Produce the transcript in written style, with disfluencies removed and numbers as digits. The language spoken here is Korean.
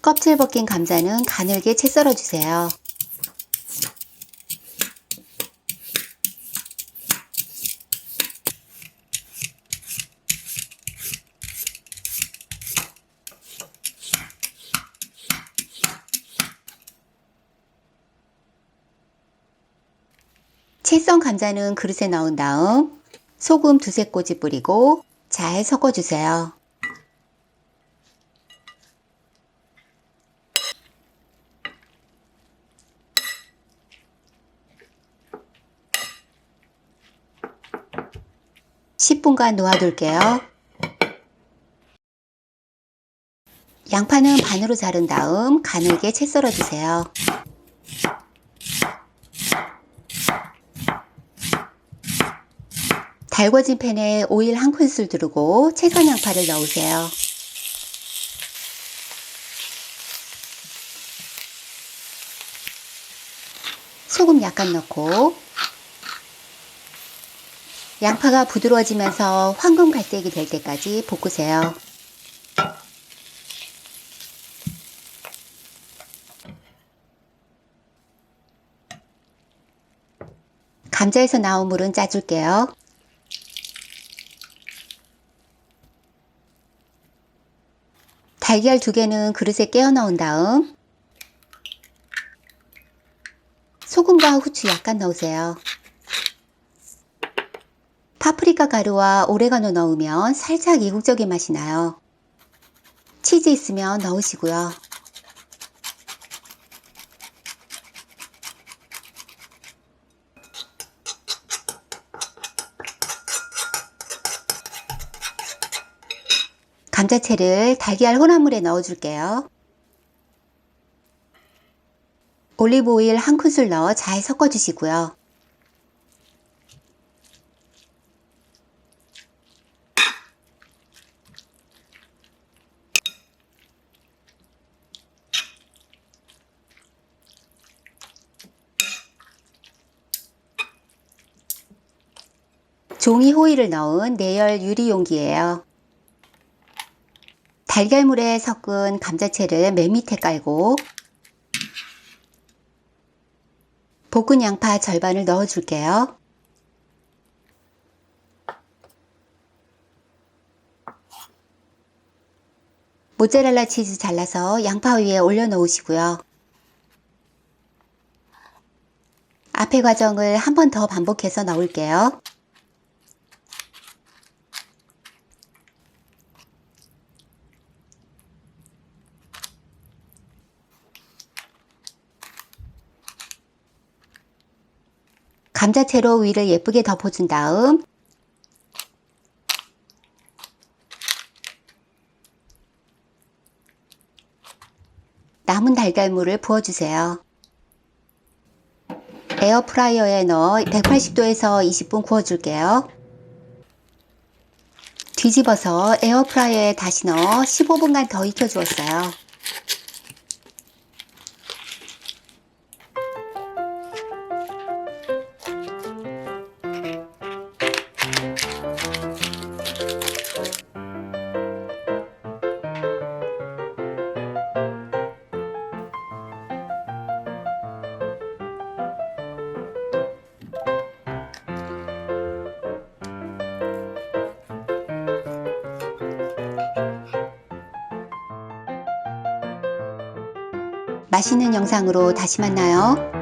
껍질 벗긴 감자는 가늘게 채 썰어 주세요. 채 썬 감자는 그릇에 넣은 다음 소금 2-3꼬집 뿌리고 잘 섞어주세요. (10분간) 놓아둘게요. 양파는 반으로 자른 다음 가늘게 채 썰어 주세요. 달궈진 팬에 오일 1큰술 두르고 채썬 양파를 넣으세요. 소금 약간 넣고 양파가 부드러워지면서 황금 갈색이 될 때까지 볶으세요. 감자에서 나온 물은 짜줄게요. 달걀 2개는 그릇에 깨어 넣은 다음 소금과 후추 약간 넣으세요. 파프리카 가루와 오레가노 넣으면 살짝 이국적인 맛이 나요. 치즈 있으면 넣으시고요. 감자채를 달걀 혼합물에 넣어줄게요. 올리브 오일 1큰술 넣어 잘 섞어주시고요. 종이 호일을 넣은 내열 유리 용기예요. 달걀물에 섞은 감자채를 맨 밑에 깔고 볶은 양파 절반을 넣어줄게요. 모짜렐라 치즈 잘라서 양파 위에 올려 놓으시고요. 앞의 과정을 한 번 더 반복해서 넣을게요. 감자채로 위를 예쁘게 덮어준 다음 남은 달걀물을 부어주세요. 에어프라이어에 넣어 180도에서 20분 구워줄게요. 뒤집어서 에어프라이어에 다시 넣어 15분간 더 익혀주었어요. 맛있는 영상으로 다시 만나요.